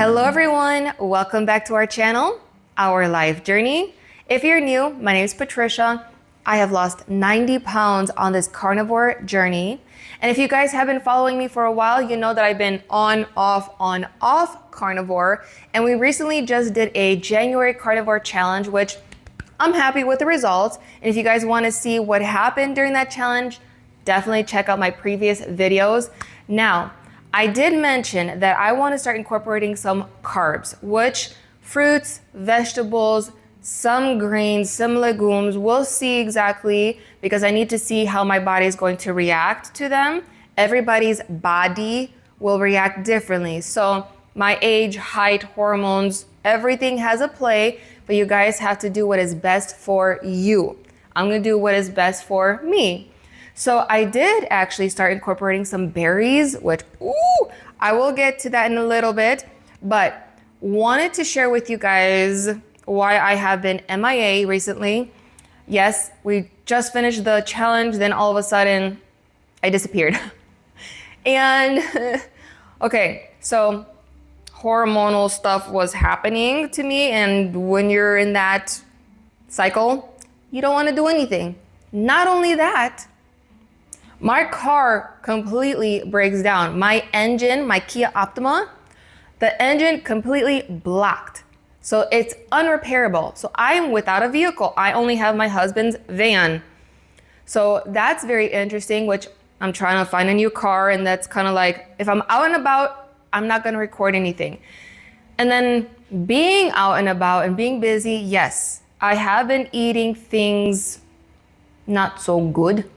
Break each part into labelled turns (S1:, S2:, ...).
S1: Hello everyone, welcome back to our channel, Our Life Journey. If you're new, my name is Patricia. I have lost 90 pounds on this carnivore journey. And if you guys have been following me for a while, you know that I've been on, off carnivore. And we recently just did a January carnivore challenge, which I'm happy with the results. And if you guys want to see what happened during that challenge, definitely check out my previous videos. Now, I did mention that I want to start incorporating some carbs, which fruits, vegetables, some grains, some legumes. We'll see exactly, because I need to see how my body is going to react to them. Everybody's body will react differently. So my age, height, hormones, everything has a play, but you guys have to do what is best for you. I'm gonna do what is best for me. So I did actually start incorporating some berries, which, I will get to that in a little bit, but wanted to share with you guys why I have been MIA recently. Yes, we just finished the challenge, then all of a sudden I disappeared. And okay, so hormonal stuff was happening to me, and when you're in that cycle, you don't want to do anything. Not only that, my car completely breaks down. My engine, my Kia Optima, the engine completely blocked. So it's unrepairable. So I'm without a vehicle. I only have my husband's van. So that's very interesting, which I'm trying to find a new car. And that's kind of like, if I'm out and about, I'm not going to record anything. And then being out and about and being busy, yes, I have been eating things not so good.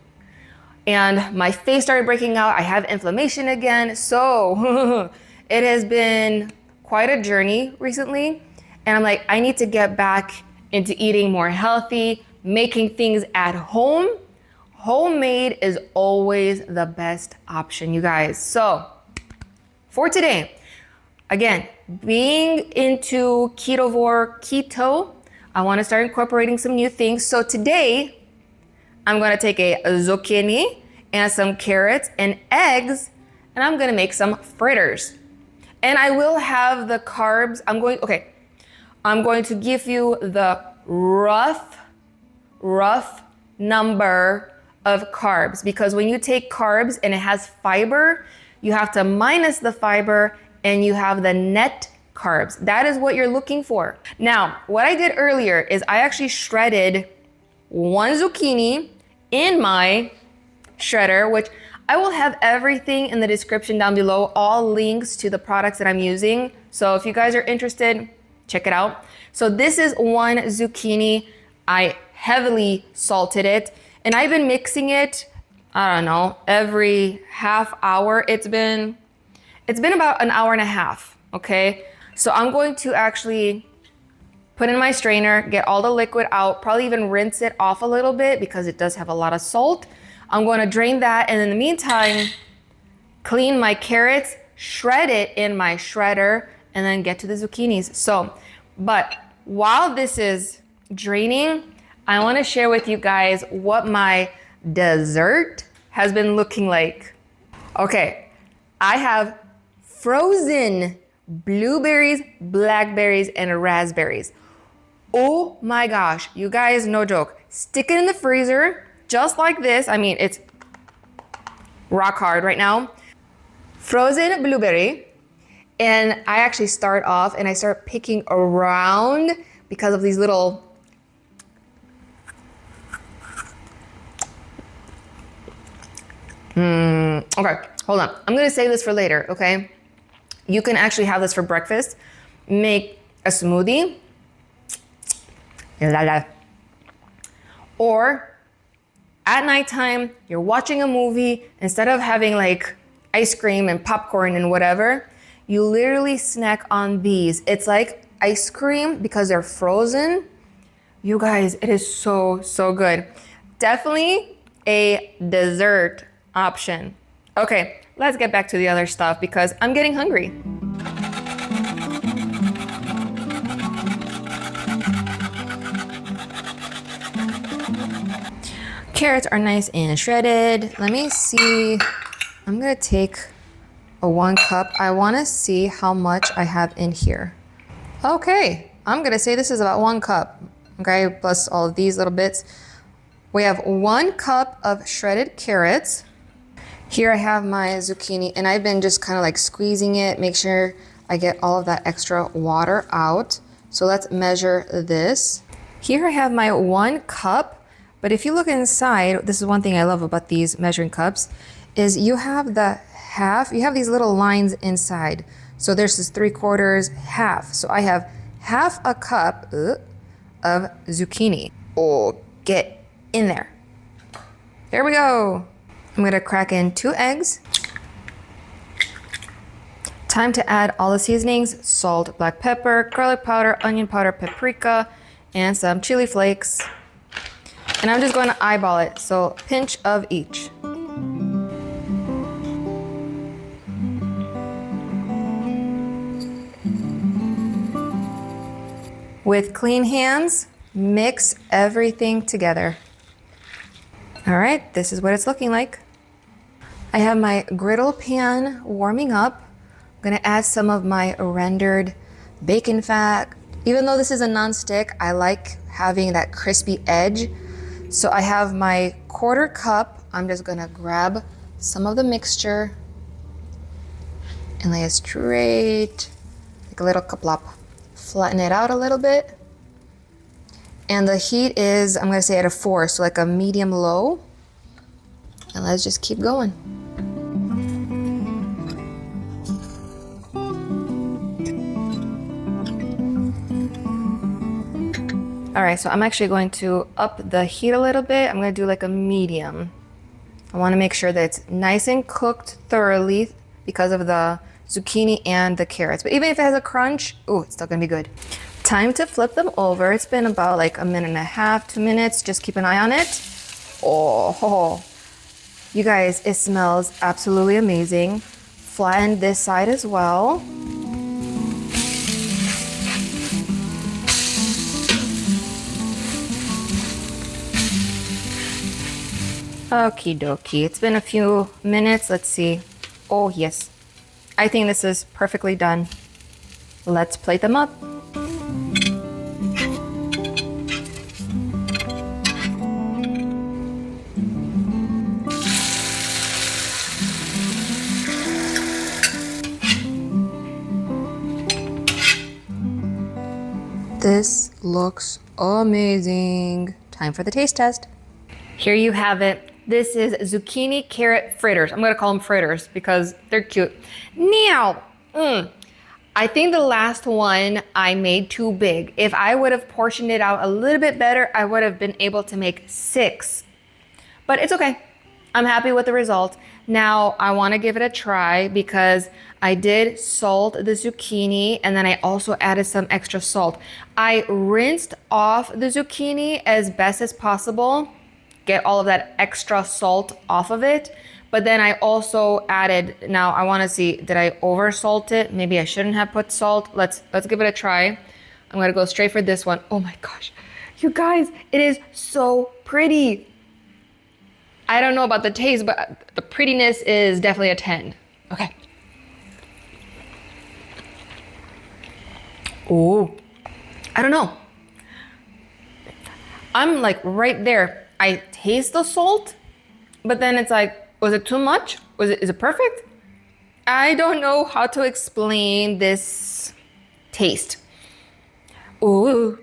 S1: And my face started breaking out. I have inflammation again. So it has been quite a journey recently. And I'm like, I need to get back into eating more healthy, making things at home. Homemade is always the best option, you guys. So for today, again, being into keto, I want to start incorporating some new things. So today, I'm going to take a zucchini and some carrots and eggs, and I'm going to make some fritters. And I will have the carbs. I'm going to give you the rough number of carbs, because when you take carbs and it has fiber, you have to minus the fiber and you have the net carbs. That is what you're looking for. Now, what I did earlier is I actually shredded one zucchini in my shredder, which I will have everything in the description down below, all links to the products that I'm using. So if you guys are interested, check it out. So this is one zucchini. I heavily salted it, and I've been mixing it, I don't know, every half hour. It's been about an hour and a half, okay? So I'm going to actually put in my strainer, get all the liquid out, probably even rinse it off a little bit because it does have a lot of salt. I'm going to drain that, and in the meantime, clean my carrots, shred it in my shredder, and then get to the zucchinis. So, but while this is draining, I want to share with you guys what my dessert has been looking like. Okay, I have frozen blueberries, blackberries, and raspberries. Oh my gosh, you guys, no joke. Stick it in the freezer, just like this. I mean, it's rock hard right now. Frozen blueberry. And I actually start off and I start picking around because of these little, okay, hold on. I'm gonna save this for later, okay? You can actually have this for breakfast. Make a smoothie. Or at nighttime, you're watching a movie, instead of having like ice cream and popcorn and whatever, you literally snack on these. It's like ice cream because they're frozen. You guys, it is so good. Definitely a dessert option. Okay, let's get back to the other stuff because I'm getting hungry. Carrots are nice and shredded. Let me see. I'm gonna take a 1 cup. I wanna see how much I have in here. Okay, I'm gonna say this is about 1 cup, okay, plus all of these little bits. We have 1 cup of shredded carrots. Here I have my zucchini, and I've been just kind of like squeezing it, make sure I get all of that extra water out. So let's measure this. Here I have my 1 cup, but if you look inside, this is one thing I love about these measuring cups, is you have the half, you have these little lines inside. So there's this 3/4, half. So I have half a cup of zucchini. Oh, get in there. There we go. I'm gonna crack in 2 eggs. Time to add all the seasonings: salt, black pepper, garlic powder, onion powder, paprika, and some chili flakes. And I'm just going to eyeball it, so a pinch of each. With clean hands, mix everything together. All right, this is what it's looking like. I have my griddle pan warming up. I'm gonna add some of my rendered bacon fat. Even though this is a non-stick, I like having that crispy edge. So I have my 1/4 cup. I'm just gonna grab some of the mixture and lay it straight, like a little kaplop. Flatten it out a little bit. And the heat is, I'm gonna say at a 4, so like a medium low. And let's just keep going. All right, so I'm actually going to up the heat a little bit. I'm gonna do like a medium. I wanna make sure that it's nice and cooked thoroughly because of the zucchini and the carrots. But even if it has a crunch, oh, it's still gonna be good. Time to flip them over. It's been about like 1.5, 2 minutes. Just keep an eye on it. Oh, you guys, it smells absolutely amazing. Flatten this side as well. Okie dokie, it's been a few minutes. Let's see. Oh yes, I think this is perfectly done. Let's plate them up. This looks amazing. Time for the taste test. Here you have it. This is zucchini carrot fritters. I'm gonna call them fritters because they're cute. Now, I think the last one I made too big. If I would have portioned it out a little bit better, I would have been able to make 6. But it's okay. I'm happy with the result. Now I wanna give it a try because I did salt the zucchini and then I also added some extra salt. I rinsed off the zucchini as best as possible, get all of that extra salt off of it. But then I also added, now I wanna see, did I over salt it? Maybe I shouldn't have put salt. Let's give it a try. I'm gonna go straight for this one. Oh my gosh, you guys, it is so pretty. I don't know about the taste, but the prettiness is definitely a 10. Okay. Oh, I don't know. I'm like right there. I taste the salt, but then it's like, was it too much? Is it perfect? I don't know how to explain this taste. Ooh,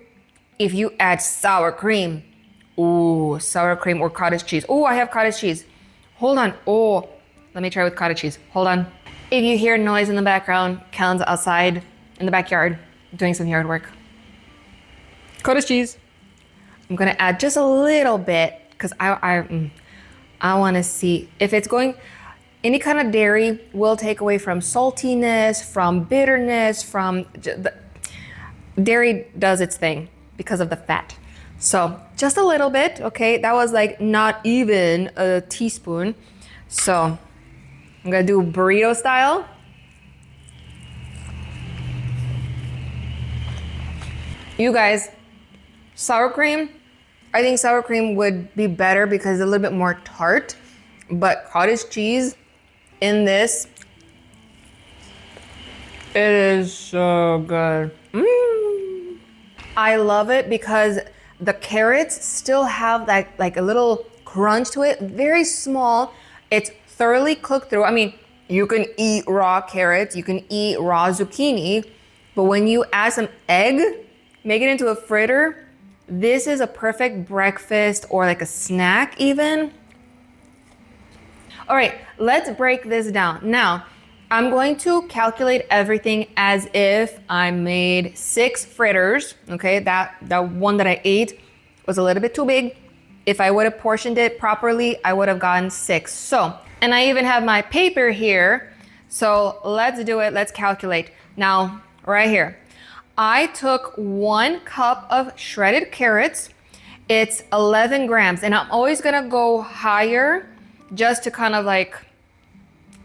S1: if you add sour cream. Ooh, sour cream or cottage cheese. Oh, I have cottage cheese. Hold on. Oh, let me try with cottage cheese. Hold on. If you hear noise in the background, Kellen's outside in the backyard doing some yard work. Cottage cheese. I'm gonna add just a little bit because I want to see if it's going. Any kind of dairy will take away from saltiness, from bitterness, from dairy does its thing because of the fat. So just a little bit, okay? That was like not even a teaspoon. So I'm gonna do burrito style. You guys, sour cream, I think sour cream would be better because it's a little bit more tart, but cottage cheese in this, It is so good. I love it because the carrots still have that like a little crunch to it, very small. It's thoroughly cooked through. I mean, you can eat raw carrots, you can eat raw zucchini, but when you add some egg, make it into a fritter, this is a perfect breakfast or like a snack even. All right, let's break this down. Now, I'm going to calculate everything as if I made 6 fritters, okay? That one that I ate was a little bit too big. If I would have portioned it properly, I would have gotten 6. So, and I even have my paper here. So let's do it, let's calculate. Now, right here, I took 1 cup of shredded carrots. It's 11 grams, and I'm always gonna go higher just to kind of like,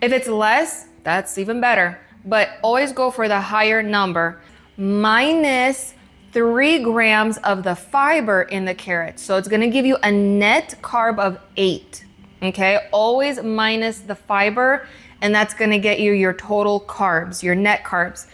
S1: if it's less, that's even better, but always go for the higher number, minus 3 grams of the fiber in the carrot. So it's gonna give you a net carb of 8, okay? Always minus the fiber, and that's gonna get you your total carbs, your net carbs.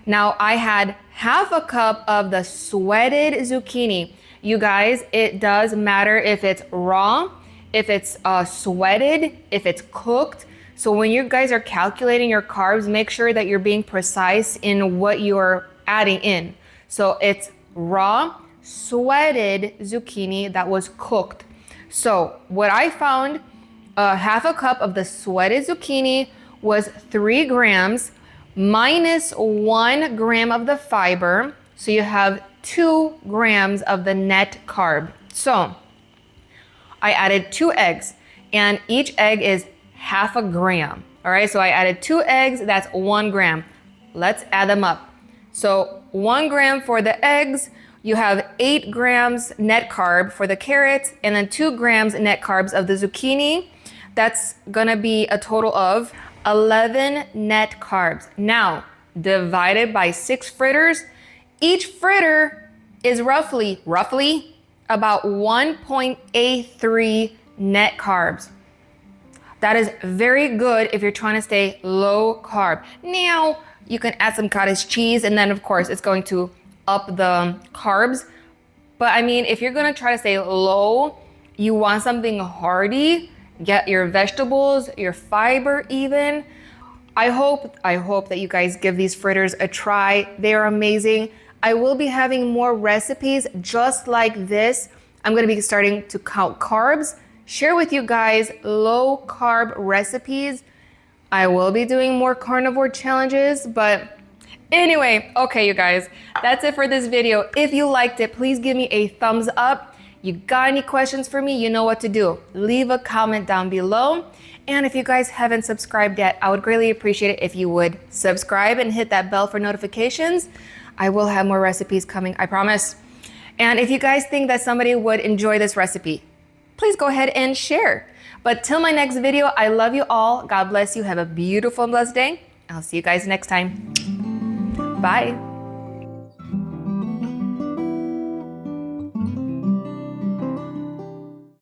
S1: Now I had half a cup of the sweated zucchini. You guys, it does matter if it's raw, if it's sweated, if it's cooked. So when you guys are calculating your carbs, make sure that you're being precise in what you're adding in. So it's raw, sweated zucchini that was cooked. So what I found, half a cup of the sweated zucchini was 3 grams minus 1 gram of the fiber. So you have 2 grams of the net carb. So I added 2 eggs, and each egg is half a gram. All right, so I added 2 eggs, that's 1 gram. Let's add them up. So 1 gram for the eggs, you have 8 grams net carb for the carrots, and then 2 grams net carbs of the zucchini. That's gonna be a total of 11 net carbs. Now, divided by 6 fritters, each fritter is roughly about 1.83 net carbs. That is very good if you're trying to stay low carb. Now, you can add some cottage cheese, and then of course it's going to up the carbs. But I mean, if you're gonna try to stay low, you want something hearty, get your vegetables, your fiber even. I hope that you guys give these fritters a try. They are amazing. I will be having more recipes just like this. I'm gonna be starting to count carbs, share with you guys low carb recipes. I will be doing more carnivore challenges, but anyway, okay, you guys, that's it for this video. If you liked it, please give me a thumbs up. You got any questions for me, you know what to do. Leave a comment down below. And if you guys haven't subscribed yet, I would greatly appreciate it if you would subscribe and hit that bell for notifications. I will have more recipes coming, I promise. And if you guys think that somebody would enjoy this recipe, please go ahead and share. But till my next video, I love you all. God bless you. Have a beautiful and blessed day. I'll see you guys next time. Bye.